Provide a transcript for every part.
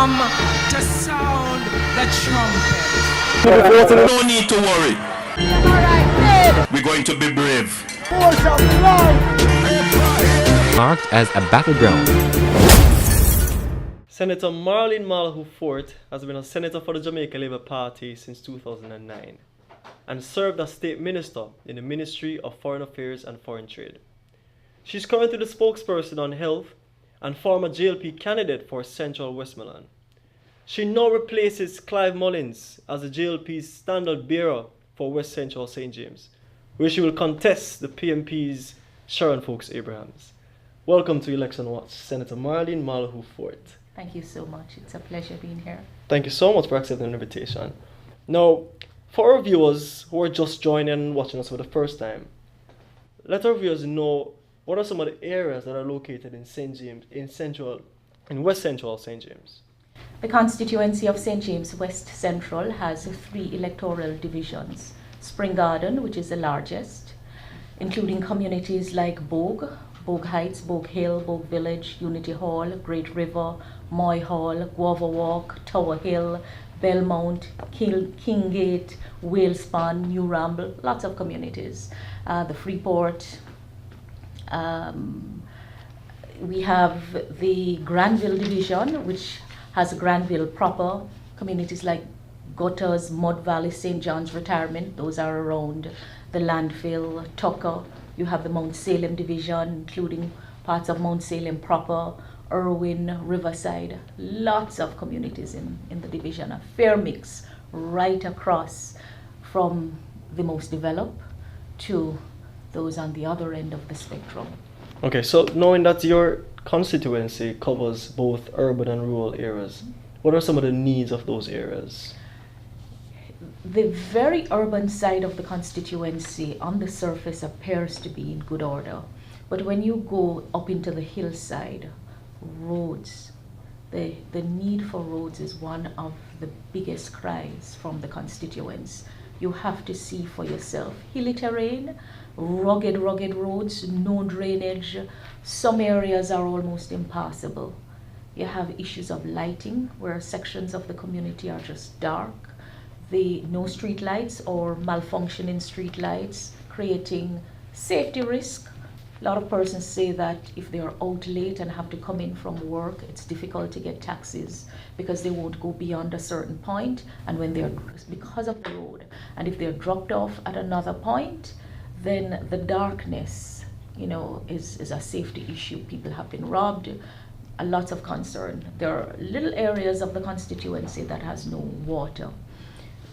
come to sound the trumpet. No need to worry. We're going to be brave. Marked as a battleground. Senator Malahoo-Forte has been a senator for the Jamaica Labour Party since 2009 and served as state minister in the Ministry of Foreign Affairs and Foreign Trade. She's currently the spokesperson on health and former JLP candidate for Central Westmoreland. She now replaces Clive Mullins as the JLP's standard bearer for West Central St. James, where she will contest the PNP's Sharon Folks Abrahams. Welcome to Election Watch, Senator Malahoo-Forte. Thank you so much. It's a pleasure being here. Thank you so much for accepting the invitation. Now, for our viewers who are just joining and watching us for the first time, let our viewers know what are some of the areas that are located in St. James, in West Central St. James. The constituency of St. James West Central has 3 electoral divisions. Spring Garden, which is the largest, including communities like Bogue Heights, Bogue Hill, Bogue Village, Unity Hall, Great River, Moy Hall, Guava Walk, Tower Hill, Belmont, Kinggate, Whalespan, New Ramble, lots of communities. The Freeport. We have the Granville Division, which has Granville proper, communities like Gutters, Mud Valley, St. John's Retirement, those are around the landfill, Tucker. You have the Mount Salem Division, including parts of Mount Salem proper, Irwin, Riverside, lots of communities in the division, a fair mix right across from the most developed to those on the other end of the spectrum. Okay, so knowing that your constituency covers both urban and rural areas, what are some of the needs of those areas? The very urban side of the constituency on the surface appears to be in good order, but when you go up into the hillside, roads, the need for roads is one of the biggest cries from the constituents. You have to see for yourself. Hilly terrain, rugged roads, no drainage. Some areas are almost impassable. You have issues of lighting where sections of the community are just dark. No street lights or malfunctioning street lights, creating safety risk. A lot of persons say that if they are out late and have to come in from work, it's difficult to get taxis because they won't go beyond a certain point, and when they're, because of the road, and if they're dropped off at another point, then the darkness, is a safety issue. People have been robbed, a lot of concern. There are little areas of the constituency that has no water.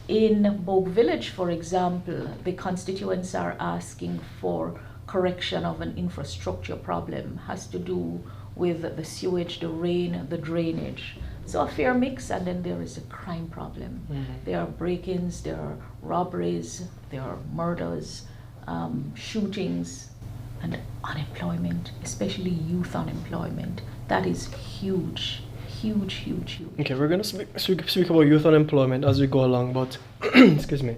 In Bogue Village, for example, the constituents are asking for correction of an infrastructure problem, has to do with the sewage, the rain, the drainage. So a fair mix, and then there is a crime problem. Mm-hmm. There are break-ins, there are robberies, there are murders, shootings, and unemployment, especially youth unemployment. That is huge. Okay, we're going to speak about youth unemployment as we go along, but excuse me.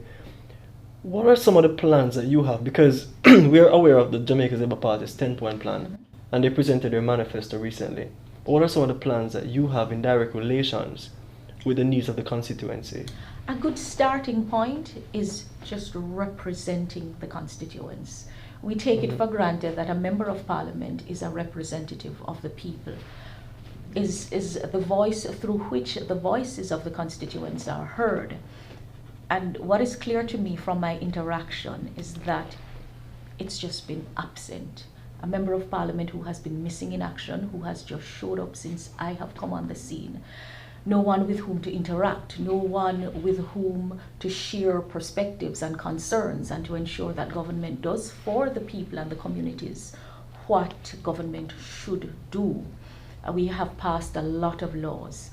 What are some of the plans that you have? Because we are aware of the Jamaica Labour Party's 10-point plan, and they presented their manifesto recently. But what are some of the plans that you have in direct relations with the needs of the constituency? A good starting point is just representing the constituents. We take it for granted that a member of parliament is a representative of the people, is the voice through which the voices of the constituents are heard. And what is clear to me from my interaction is that it's just been absent. A member of parliament who has been missing in action, who has just showed up since I have come on the scene. No one with whom to interact, no one with whom to share perspectives and concerns and to ensure that government does for the people and the communities what government should do. We have passed a lot of laws.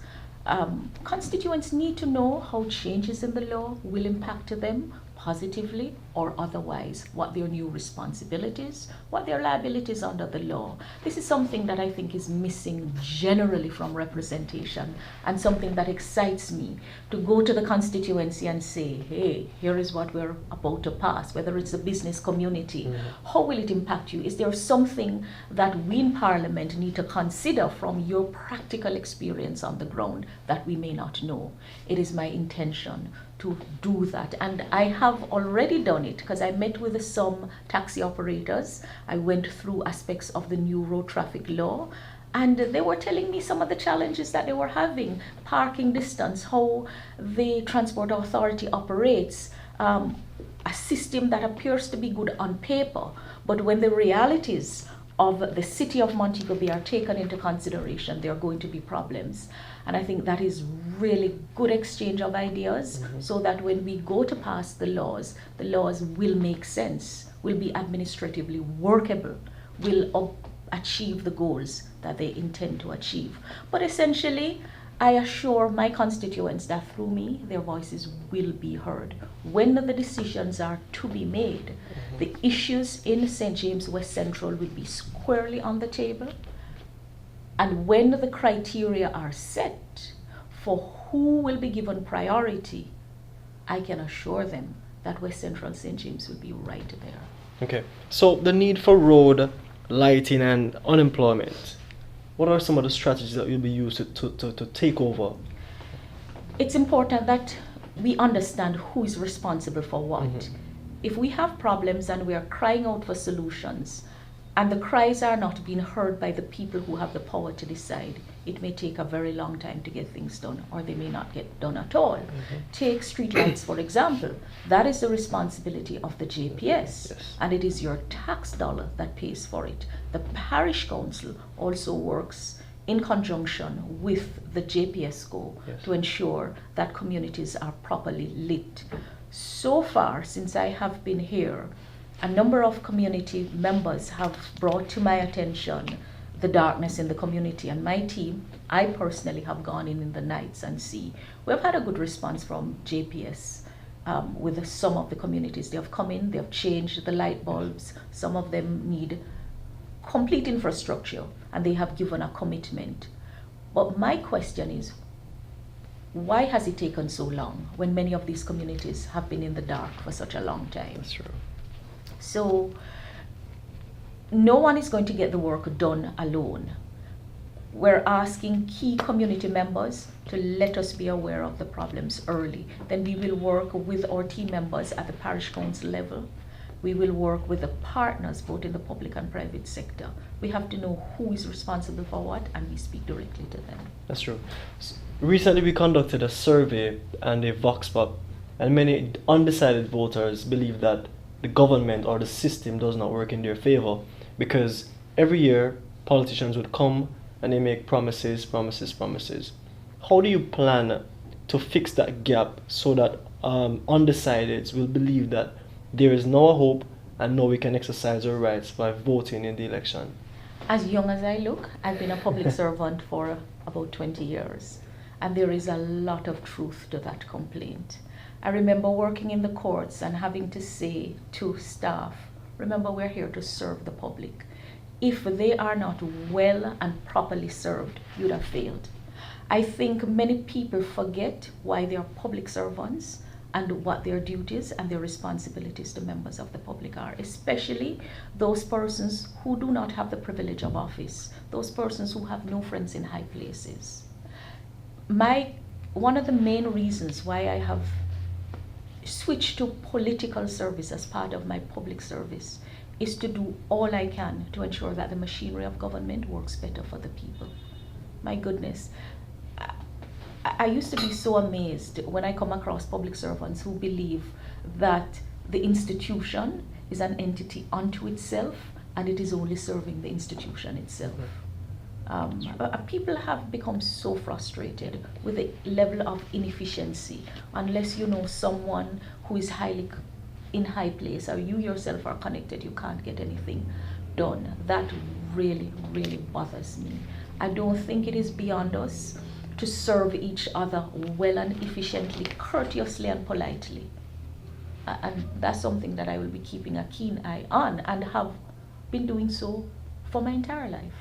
Constituents need to know how changes in the law will impact them positively or otherwise, what their new responsibilities, what their liabilities under the law. This is something that I think is missing generally from representation, and something that excites me to go to the constituency and say, hey, here is what we're about to pass, whether it's a business community. How will it impact you? Is there something that we in Parliament need to consider from your practical experience on the ground that we may not know? It is my intention to do that, and I have already done it, because I met with some taxi operators. I went through aspects of the new road traffic law, and they were telling me some of the challenges that they were having. Parking distance, how the Transport Authority operates, a system that appears to be good on paper, but when the realities of the city of Montego Bay are taken into consideration, there are going to be problems. And I think that is really good exchange of ideas, so that when we go to pass the laws will make sense, will be administratively workable, will achieve the goals that they intend to achieve. But essentially, I assure my constituents that through me, their voices will be heard. When the decisions are to be made, the issues in St. James West Central will be squarely on the table. And when the criteria are set for who will be given priority, I can assure them that West Central St. James will be right there. Okay, so the need for road, lighting and unemployment. What are some of the strategies that will be used to take over? It's important that we understand who is responsible for what. If we have problems and we are crying out for solutions, and the cries are not being heard by the people who have the power to decide, it may take a very long time to get things done, or they may not get done at all. Take streetlights, for example. That is the responsibility of the JPS, and it is your tax dollar that pays for it. The parish council also works in conjunction with the JPSCO to ensure that communities are properly lit. So far, since I have been here, a number of community members have brought to my attention the darkness in the community, and my team, I personally have gone in the nights and see. We've had a good response from JPS with some of the communities. They have come in, they have changed the light bulbs. Some of them need complete infrastructure, and they have given a commitment. But my question is, why has it taken so long when many of these communities have been in the dark for such a long time? That's true. So no one is going to get the work done alone. We're asking key community members to let us be aware of the problems early. Then we will work with our team members at the parish council level. We will work with the partners both in the public and private sector. We have to know who is responsible for what, and we speak directly to them. That's true. Recently we conducted a survey and a vox pop, and many undecided voters believe that the government or the system does not work in their favor, because every year politicians would come and they make promises. How do you plan to fix that gap so that undecideds will believe that there is no hope and now we can exercise our rights by voting in the election? As young as I look, I've been a public servant for about 20 years, and there is a lot of truth to that complaint. I remember working in the courts and having to say to staff, remember, we're here to serve the public. If they are not well and properly served, you'd have failed. I think many people forget why they are public servants and what their duties and their responsibilities to members of the public are, especially those persons who do not have the privilege of office, those persons who have no friends in high places. One of the main reasons why I have switched to political service as part of my public service is to do all I can to ensure that the machinery of government works better for the people. My goodness, I used to be so amazed when I come across public servants who believe that the institution is an entity unto itself and it is only serving the institution itself. People have become so frustrated with the level of inefficiency. Unless you know someone who is highly in high place, or you yourself are connected, you can't get anything done. That really, really bothers me. I don't think it is beyond us to serve each other well and efficiently, courteously and politely. And that's something that I will be keeping a keen eye on and have been doing so for my entire life.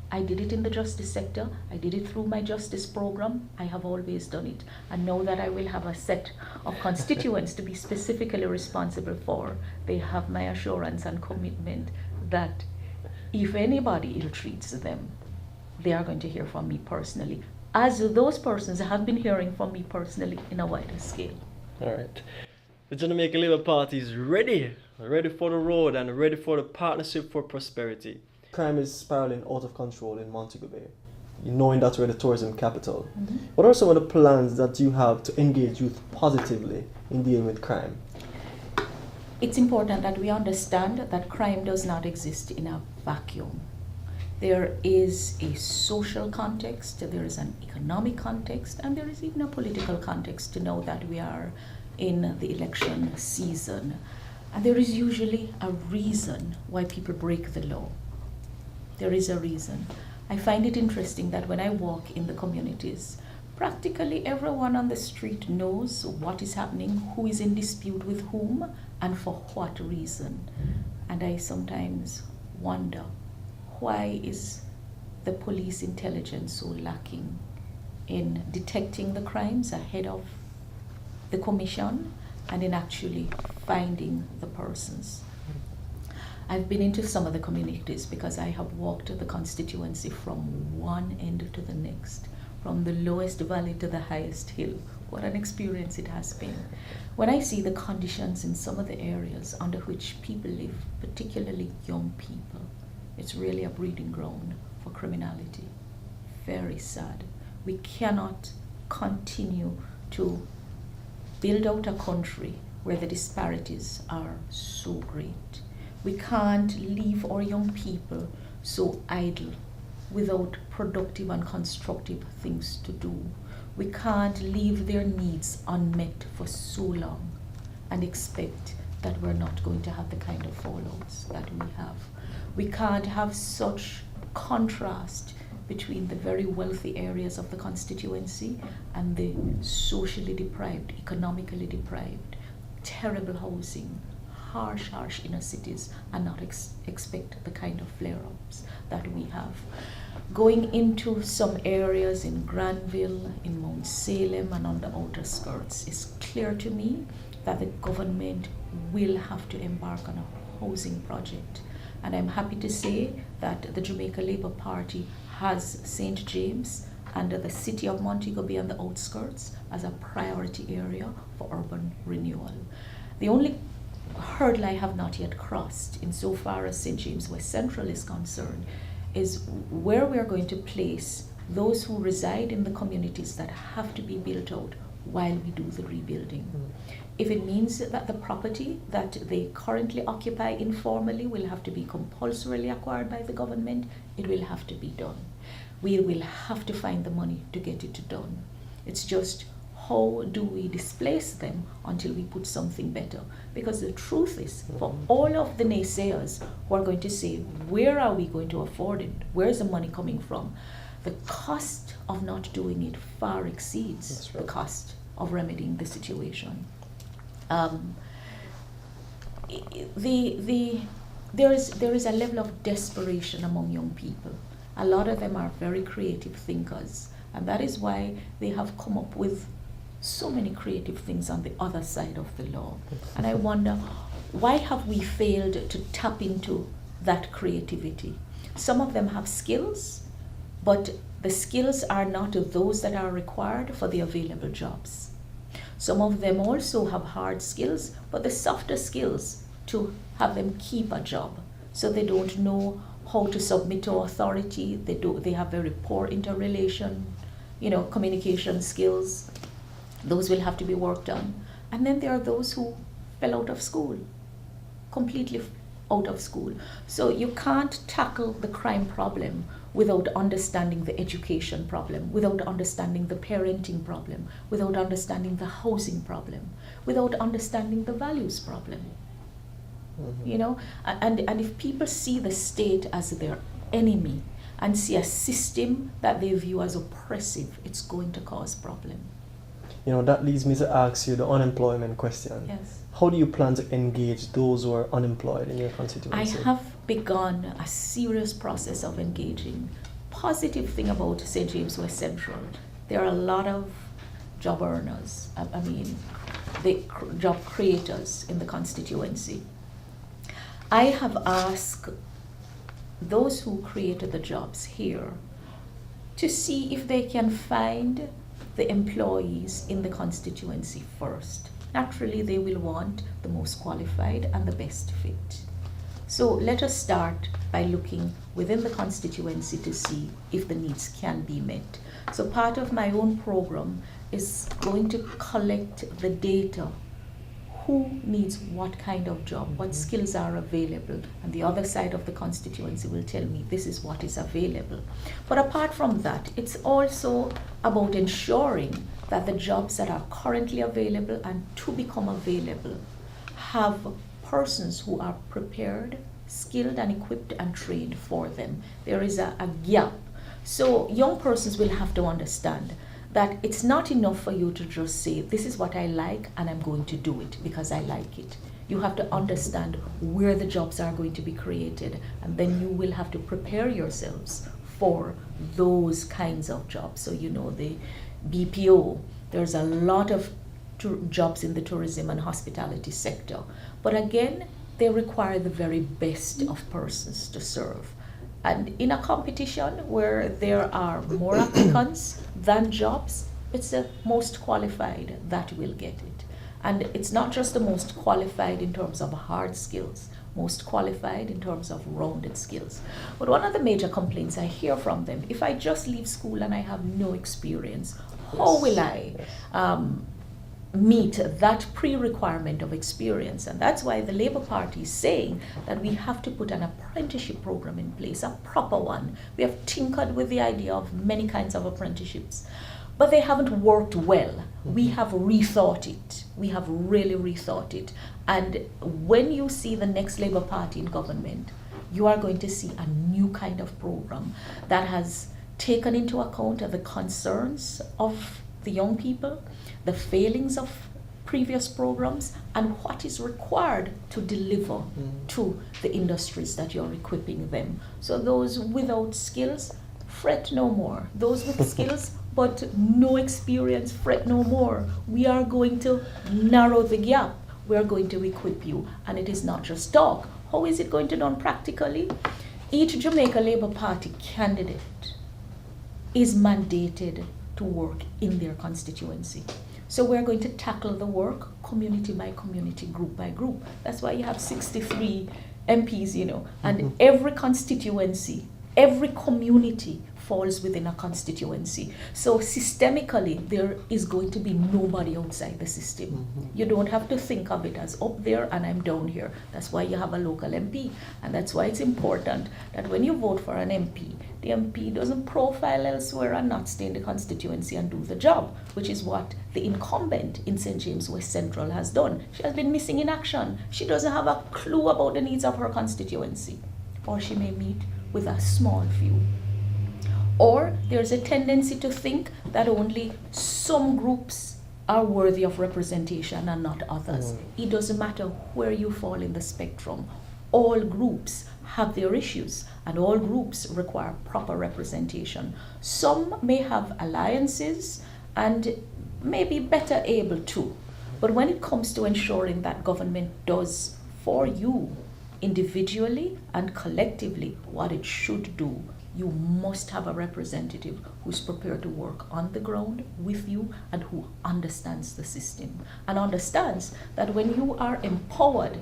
I did it in the justice sector. I did it through my justice program. I have always done it. And now that I will have a set of constituents to be specifically responsible for, they have my assurance and commitment that if anybody ill-treats them, they are going to hear from me personally, as those persons have been hearing from me personally in a wider scale. All right. The Jamaica Labour Party is ready for the road and ready for the partnership for prosperity. Crime is spiraling out of control in Montego Bay, knowing that we're the tourism capital. Mm-hmm. What are some of the plans that you have to engage youth positively in dealing with crime? It's important that we understand that crime does not exist in a vacuum. There is a social context, there is an economic context, and there is even a political context to know that we are in the election season. And there is usually a reason why people break the law. There is a reason. I find it interesting that when I walk in the communities, practically everyone on the street knows what is happening, who is in dispute with whom, and for what reason. And I sometimes wonder, why is the police intelligence so lacking in detecting the crimes ahead of the commission and in actually finding the persons? I've been into some of the communities because I have walked the constituency from one end to the next, from the lowest valley to the highest hill. What an experience it has been. When I see the conditions in some of the areas under which people live, particularly young people, it's really a breeding ground for criminality. Very sad. We cannot continue to build out a country where the disparities are so great. We can't leave our young people so idle without productive and constructive things to do. We can't leave their needs unmet for so long and expect that we're not going to have the kind of fallouts that we have. We can't have such contrast between the very wealthy areas of the constituency and the socially deprived, economically deprived, terrible housing, harsh inner cities, and not expect the kind of flare-ups that we have. Going into some areas in Granville, in Mount Salem, and on the outer skirts, it's clear to me that the government will have to embark on a housing project. And I'm happy to say that the Jamaica Labour Party has St. James and the city of Montego Bay and the outskirts as a priority area for urban renewal. The only hurdle I have not yet crossed insofar as St. James West Central is concerned is where we are going to place those who reside in the communities that have to be built out while we do the rebuilding. If it means that the property that they currently occupy informally will have to be compulsorily acquired by the government, it will have to be done. We will have to find the money to get it done. It's just, how do we displace them until we put something better? Because the truth is, for all of the naysayers who are going to say, where are we going to afford it? Where's the money coming from? The cost of not doing it far exceeds the cost of remedying the situation. There is a level of desperation among young people. A lot of them are very creative thinkers, and that is why they have come up with so many creative things on the other side of the law. And I wonder, why have we failed to tap into that creativity? Some of them have skills, but the skills are not those that are required for the available jobs. Some of them also have hard skills, but the softer skills to have them keep a job. So they don't know how to submit to authority. They have very poor interrelation, communication skills. Those will have to be worked on. And then there are those who fell out of school, completely out of school. So you can't tackle the crime problem without understanding the education problem, without understanding the parenting problem, without understanding the housing problem, without understanding the values problem. And if people see the state as their enemy and see a system that they view as oppressive, it's going to cause problem. You know, that leads me to ask you the unemployment question. Yes. How do you plan to engage those who are unemployed in your I constituency? have begun a serious process of engaging. Positive thing about St. James West Central, there are a lot of job earners, job creators in the constituency. I have asked those who created the jobs here to see if they can find the employees in the constituency first. Naturally, they will want the most qualified and the best fit. So let us start by looking within the constituency to see if the needs can be met. So part of my own program is going to collect the data. Who needs what kind of job, what skills are available, and the other side of the constituency will tell me this is what is available. But apart from that, it's also about ensuring that the jobs that are currently available and to become available have persons who are prepared, skilled and equipped and trained for them. There is a gap. So young persons will have to understand that it's not enough for you to just say, this is what I like and I'm going to do it because I like it. You have to understand where the jobs are going to be created, and then you will have to prepare yourselves for those kinds of jobs. So you know, the BPO, there's a lot of jobs in the tourism and hospitality sector. But again, they require the very best of persons to serve. And in a competition where there are more applicants than jobs, it's the most qualified that will get it. And it's not just the most qualified in terms of hard skills, most qualified in terms of rounded skills. But one of the major complaints I hear from them, if I just leave school and I have no experience, how will I meet that pre-requirement of experience? And that's why the Labour Party is saying that we have to put an apprenticeship program in place, a proper one. We have tinkered with the idea of many kinds of apprenticeships, but they haven't worked well. We have rethought it. We have really rethought it. And when you see the next Labour Party in government, you are going to see a new kind of program that has taken into account the concerns of the young people, the failings of previous programs, and what is required to deliver to the industries that you're equipping them. So those without skills, fret no more. Those with skills but no experience, fret no more. We are going to narrow the gap. We are going to equip you. And it is not just talk. How is it going to be done practically? Each Jamaica Labour Party candidate is mandated to work in their constituency. So we're going to tackle the work community by community, group by group. That's why you have 63 MPs, you know, and every constituency, every community falls within a constituency. So systemically, there is going to be nobody outside the system. You don't have to think of it as up there and I'm down here. That's why you have a local MP. And that's why it's important that when you vote for an MP, the MP doesn't profile elsewhere and not stay in the constituency and do the job, which is what the incumbent in St. James West Central has done. She has been missing in action. She doesn't have a clue about the needs of her constituency. Or she may meet with a small few. Or there's a tendency to think that only some groups are worthy of representation and not others. It doesn't matter where you fall in the spectrum. All groups have their issues and all groups require proper representation. Some may have alliances and may be better able to. But when it comes to ensuring that government does for you individually and collectively what it should do, you must have a representative who's prepared to work on the ground with you and who understands the system and understands that when you are empowered,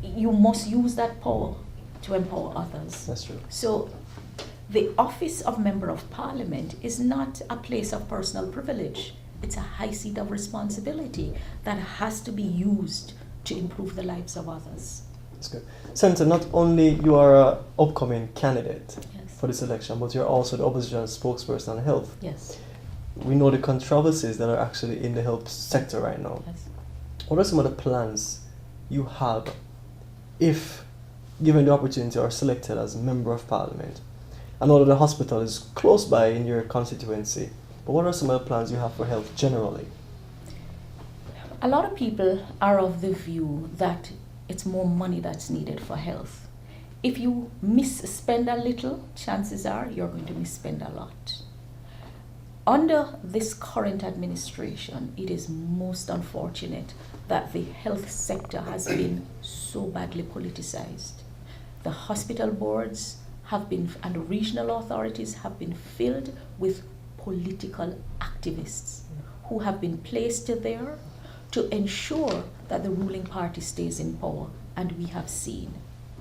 you must use that power to empower others. That's true. So the office of Member of Parliament is not a place of personal privilege. It's a high seat of responsibility that has to be used to improve the lives of others. That's good. Senator, not only you are an upcoming candidate Yes. for this election, but you're also the opposition spokesperson on health. Yes. We know the controversies that are actually in the health sector right now. Yes. What are some of the plans you have if given the opportunity or selected as Member of Parliament? I know that the hospital is close by in your constituency. But what are some of the plans you have for health generally? A lot of people are of the view that it's more money that's needed for health. If you misspend a little, chances are you're going to misspend a lot. Under this current administration, it is most unfortunate that the health sector has been so badly politicized. The hospital boards have been, and the regional authorities have been filled with political activists who have been placed there to ensure that the ruling party stays in power. And we have seen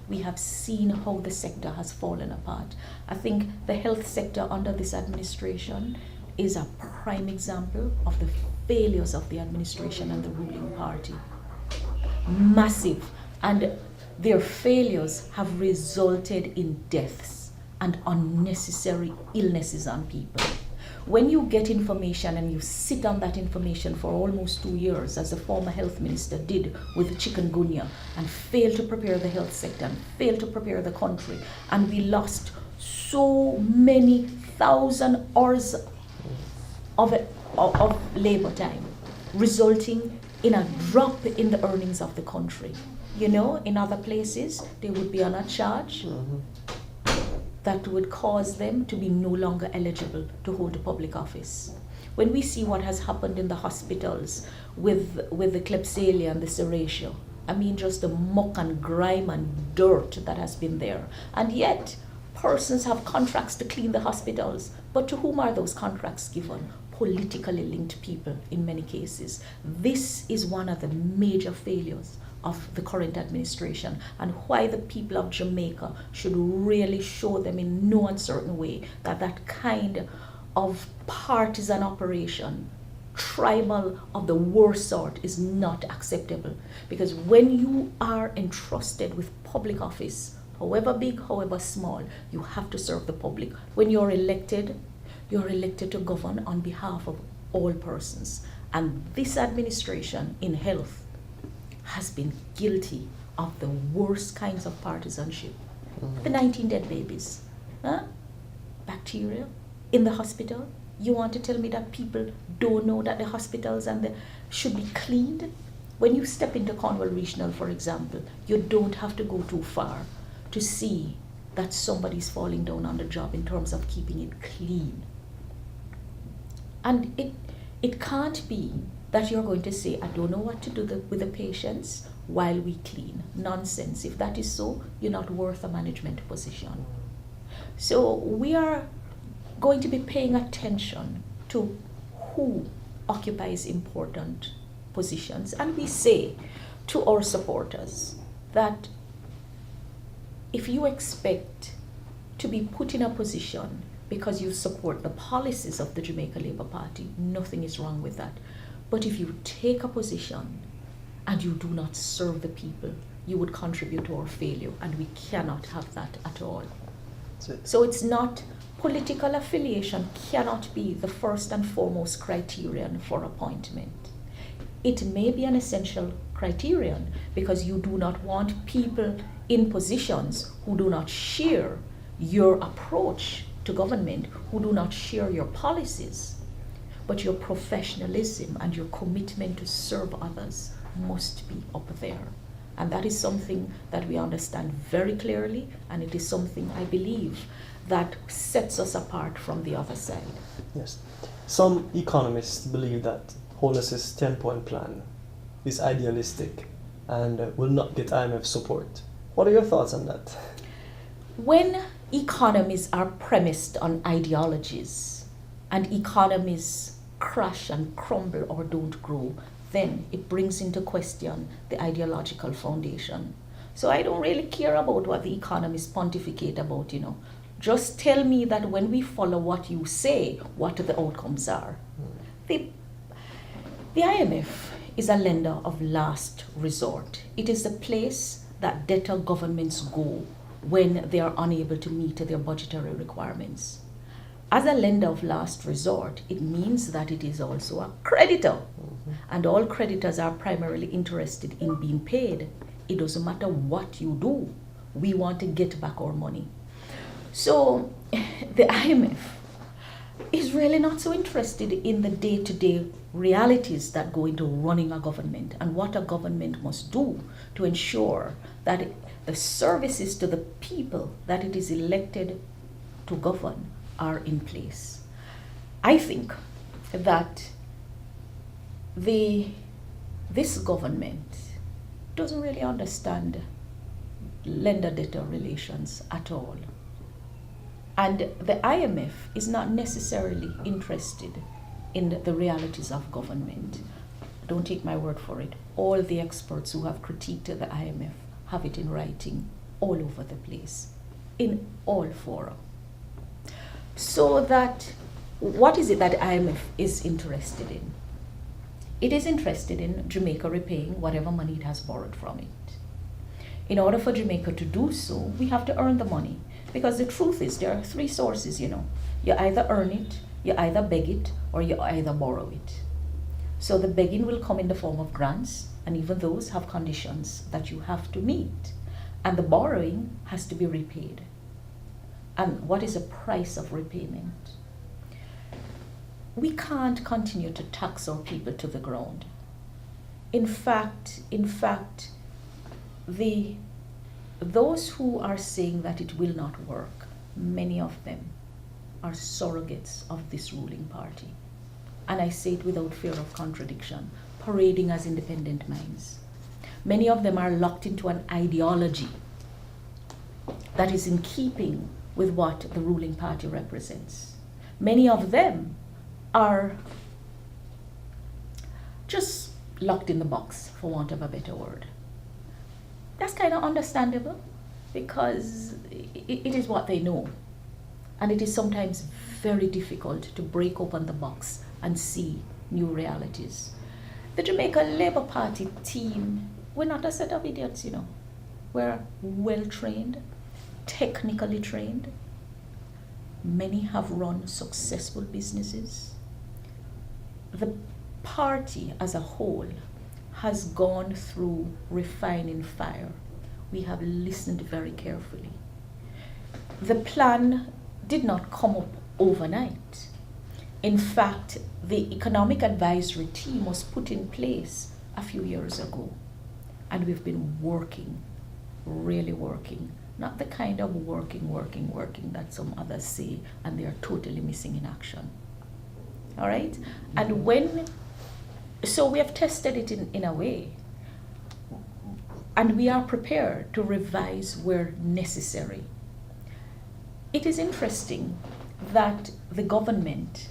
how the sector has fallen apart. I think the health sector under this administration is a prime example of the failures of the administration and the ruling party. Massive. And their failures have resulted in deaths and unnecessary illnesses on people. When you get information and you sit on that information for almost 2 years, as the former health minister did with chikungunya, and failed to prepare the health sector and failed to prepare the country, and we lost so many thousand hours of labor time, resulting in a drop in the earnings of the country. You know, in other places, they would be on a charge that would cause them to be no longer eligible to hold a public office. When we see what has happened in the hospitals with the Klebsiella and the Serratia, I mean, just the muck and grime and dirt that has been there. And yet, persons have contracts to clean the hospitals. But to whom are those contracts given? Politically linked people in many cases. This is one of the major failures of the current administration, and why the people of Jamaica should really show them in no uncertain way that that kind of partisan operation, tribal of the worst sort, is not acceptable. Because when you are entrusted with public office, however big, however small, you have to serve the public. When you're elected to govern on behalf of all persons. And this administration in health has been guilty of the worst kinds of partisanship. The 19 dead babies, bacteria in the hospital. You want to tell me that people don't know that the hospitals should be cleaned? When you step into Cornwall Regional, for example, you don't have to go too far to see that somebody's falling down on the job in terms of keeping it clean. And it can't be that you're going to say, I don't know what to do with the patients while we clean. Nonsense. If that is so, you're not worth a management position. So we are going to be paying attention to who occupies important positions. And we say to our supporters that if you expect to be put in a position because you support the policies of the Jamaica Labour Party, nothing is wrong with that. But if you take a position and you do not serve the people, you would contribute to our failure, and we cannot have that at all. So it's not, political affiliation cannot be the first and foremost criterion for appointment. It may be an essential criterion because you do not want people in positions who do not share your approach to government, who do not share your policies. But your professionalism and your commitment to serve others must be up there. And that is something that we understand very clearly, and it is something, I believe, that sets us apart from the other side. Yes. Some economists believe that Holness's 10-point plan is idealistic and will not get IMF support. What are your thoughts on that? When economies are premised on ideologies, and economies crash and crumble or don't grow, then it brings into question the ideological foundation. So I don't really care about what the economists pontificate about, Just tell me that when we follow what you say, what the outcomes are. The IMF is a lender of last resort. It is the place that debtor governments go when they are unable to meet their budgetary requirements. As a lender of last resort, it means that it is also a creditor. And all creditors are primarily interested in being paid. It doesn't matter what you do. We want to get back our money. So the IMF is is really not so interested in the day-to-day realities that go into running a government and what a government must do to ensure that the services to the people that it is elected to govern are in place. I think that this government doesn't really understand lender-debtor relations at all. And the IMF is not necessarily interested in the realities of government. Don't take my word for it. All the experts who have critiqued the IMF have it in writing all over the place, in all fora. So that, what is it that IMF is interested in? It is interested in Jamaica repaying whatever money it has borrowed from it. In order for Jamaica to do so, we have to earn the money. Because the truth is, there are three sources, you know. You either earn it, you either beg it, or you either borrow it. So the begging will come in the form of grants, and even those have conditions that you have to meet. And the borrowing has to be repaid. And what is the price of repayment? We can't continue to tax our people to the ground. In fact, those who are saying that it will not work, many of them are surrogates of this ruling party. And I say it without fear of contradiction, parading as independent minds. Many of them are locked into an ideology that is in keeping with what the ruling party represents. Many of them are just locked in the box, for want of a better word. That's kind of understandable because it is what they know. And it is sometimes very difficult to break open the box and see new realities. The Jamaica Labour Party team, we're not a set of idiots, you know. We're well trained, technically trained. Many have run successful businesses. The party as a whole has gone through refining fire. We have listened very carefully. The plan did not come up overnight. In fact, the economic advisory team was put in place a few years ago. And we've been working, really working. Not the kind of working that some others say and they are totally missing in action. All right? And so we have tested it in a way. And we are prepared to revise where necessary. It is interesting that the government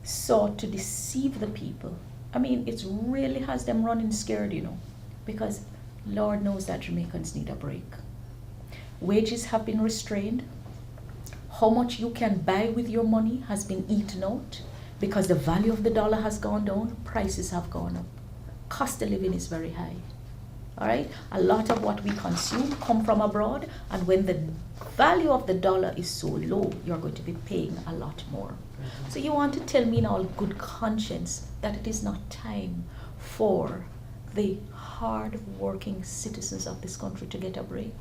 sought to deceive the people. I mean, it really has them running scared, you know, because Lord knows that Jamaicans need a break. Wages have been restrained. How much you can buy with your money has been eaten out because the value of the dollar has gone down, prices have gone up. Cost of living is very high. All right? A lot of what we consume come from abroad, and when the value of the dollar is so low, you're going to be paying a lot more. So you want to tell me in all good conscience that it is not time for the hard-working citizens of this country to get a break?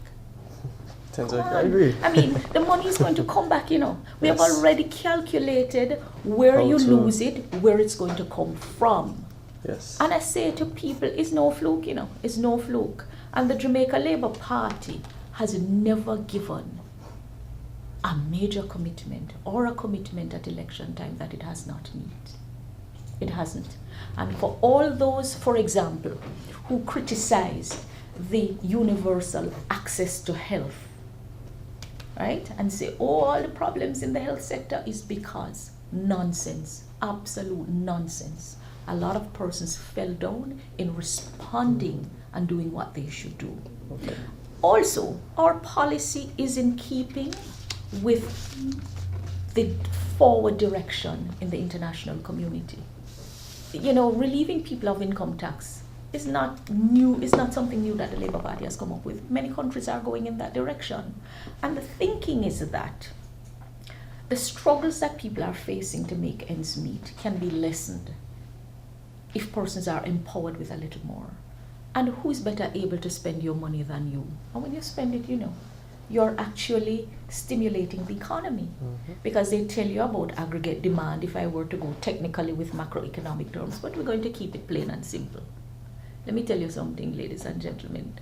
I agree. I mean, the money is going to come back, you know. We have already calculated where you lose it, where it's going to come from. Yes. And I say to people, it's no fluke, you know. It's no fluke. And the Jamaica Labour Party has never given a major commitment or a commitment at election time that it has not met. It hasn't. And for all those, for example, who criticize the universal access to health, right? And say, oh, all the problems in the health sector is because nonsense, absolute nonsense. A lot of persons fell down in responding and doing what they should do. Okay. Also, our policy is in keeping with the forward direction in the international community. You know, relieving people of income tax is not new, it's not something new that the Labour Party has come up with. Many countries are going in that direction. And the thinking is that the struggles that people are facing to make ends meet can be lessened if persons are empowered with a little more. And who's better able to spend your money than you? And when you spend it, you know, you're actually stimulating the economy. Because they tell you about aggregate demand if I were to go technically with macroeconomic terms, but we're going to keep it plain and simple. Let me tell you something, ladies and gentlemen.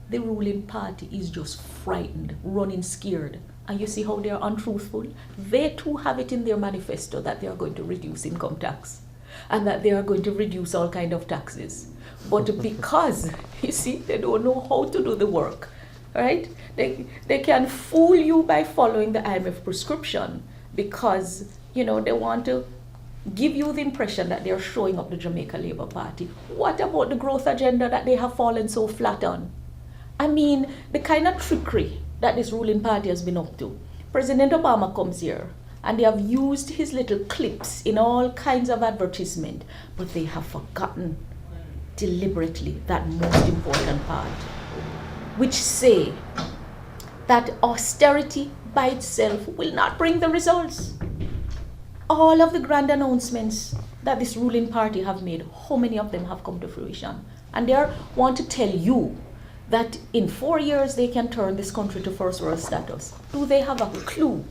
The ruling party is just frightened, running scared. And you see how they're untruthful? They too have it in their manifesto that they are going to reduce income tax and that they are going to reduce all kind of taxes. But because, you see, they don't know how to do the work, right? They can fool you by following the IMF prescription because, you know, they want to give you the impression that they're showing up the Jamaica Labour Party. What about the growth agenda that they have fallen so flat on? I mean, the kind of trickery that this ruling party has been up to. President Obama comes here and they have used his little clips in all kinds of advertisement, but they have forgotten deliberately that most important part, which say that austerity by itself will not bring the results. All of the grand announcements that this ruling party have made, how many of them have come to fruition? And they want to tell you that in 4 years they can turn this country to first world status. Do they have a clue,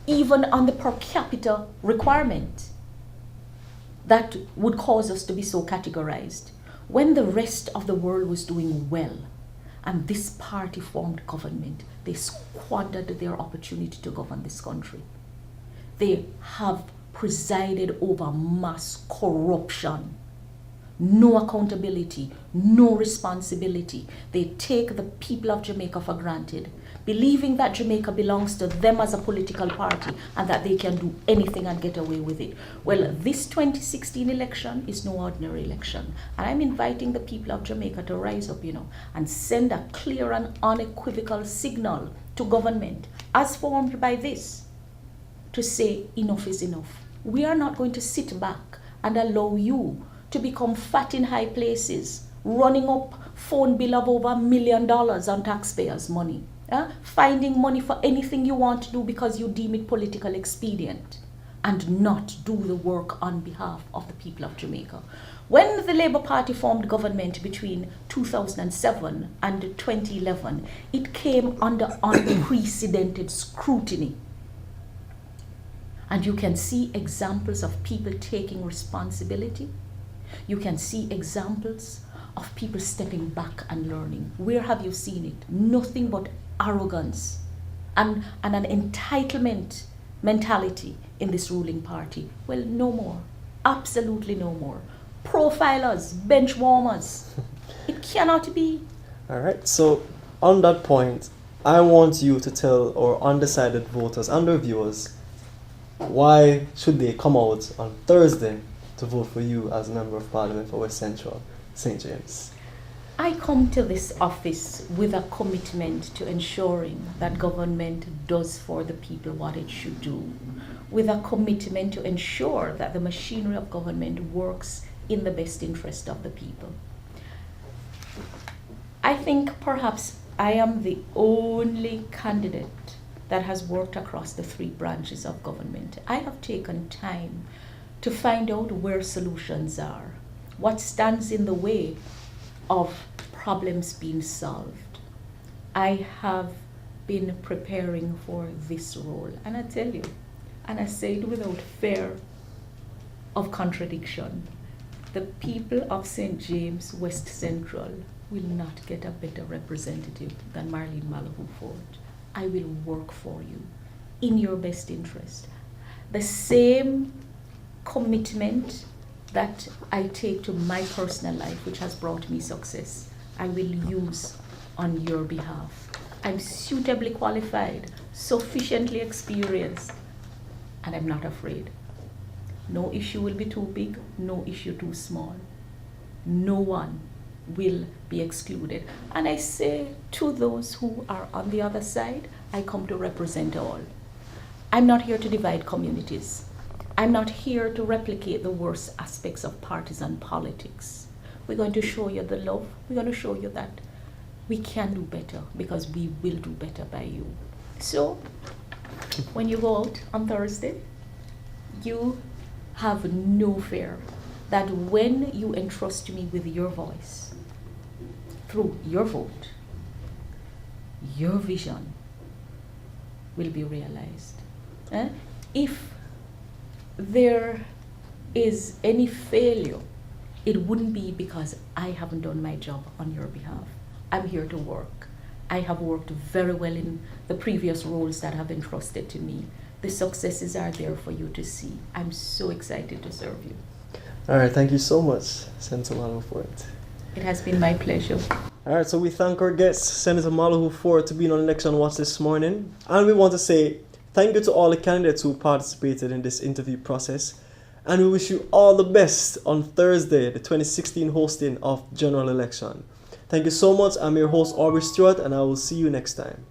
even on the per capita requirement, that would cause us to be so categorized? When the rest of the world was doing well, and this party formed government, they squandered their opportunity to govern this country. They have presided over mass corruption. No accountability, no responsibility. They take the people of Jamaica for granted, believing that Jamaica belongs to them as a political party and that they can do anything and get away with it. Well, this 2016 election is no ordinary election. And I'm inviting the people of Jamaica to rise up, and send a clear and unequivocal signal to government, as formed by this, to say enough is enough. We are not going to sit back and allow you to become fat in high places, running up phone bill of over $1 million on taxpayers' money, finding money for anything you want to do because you deem it political expedient, and not do the work on behalf of the people of Jamaica. When the Labour Party formed government between 2007 and 2011, it came under unprecedented scrutiny. And you can see examples of people taking responsibility. You can see examples of people stepping back and learning. Where have you seen it? Nothing but arrogance and an entitlement mentality in this ruling party. Well, no more. Absolutely no more. Profilers, bench warmers. It cannot be. All right. So on that point, I want you to tell our undecided voters and our viewers, why should they come out on Thursday to vote for you as a Member of Parliament for West Central, St. James? I come to this office with a commitment to ensuring that government does for the people what it should do, with a commitment to ensure that the machinery of government works in the best interest of the people. I think perhaps I am the only candidate that has worked across the 3 branches of government. I have taken time to find out where solutions are, what stands in the way of problems being solved. I have been preparing for this role, and I tell you, and I say it without fear of contradiction, the people of St. James West Central will not get a better representative than Marlene Malahoo-Forte. I will work for you in your best interest. The same commitment that I take to my personal life, which has brought me success, I will use on your behalf. I'm suitably qualified, sufficiently experienced, and I'm not afraid. No issue will be too big, no issue too small. No one will be excluded. And I say to those who are on the other side, I come to represent all. I'm not here to divide communities. I'm not here to replicate the worst aspects of partisan politics. We're going to show you the love. We're going to show you that we can do better, because we will do better by you. So when you go out on Thursday, you have no fear that when you entrust me with your voice, through your vote, your vision, will be realized. If there is any failure, it wouldn't be because I haven't done my job on your behalf. I'm here to work. I have worked very well in the previous roles that have been entrusted to me. The successes are there for you to see. I'm so excited to serve you. All right, thank you so much, Senator Malahoo-Forte. It has been my pleasure. All right, so we thank our guest, Senator Malahoo-Forte, to being on Election Watch this morning. And we want to say thank you to all the candidates who participated in this interview process. And we wish you all the best on Thursday, the 2016 hosting of general election. Thank you so much. I'm your host, Aubrey Stewart, and I will see you next time.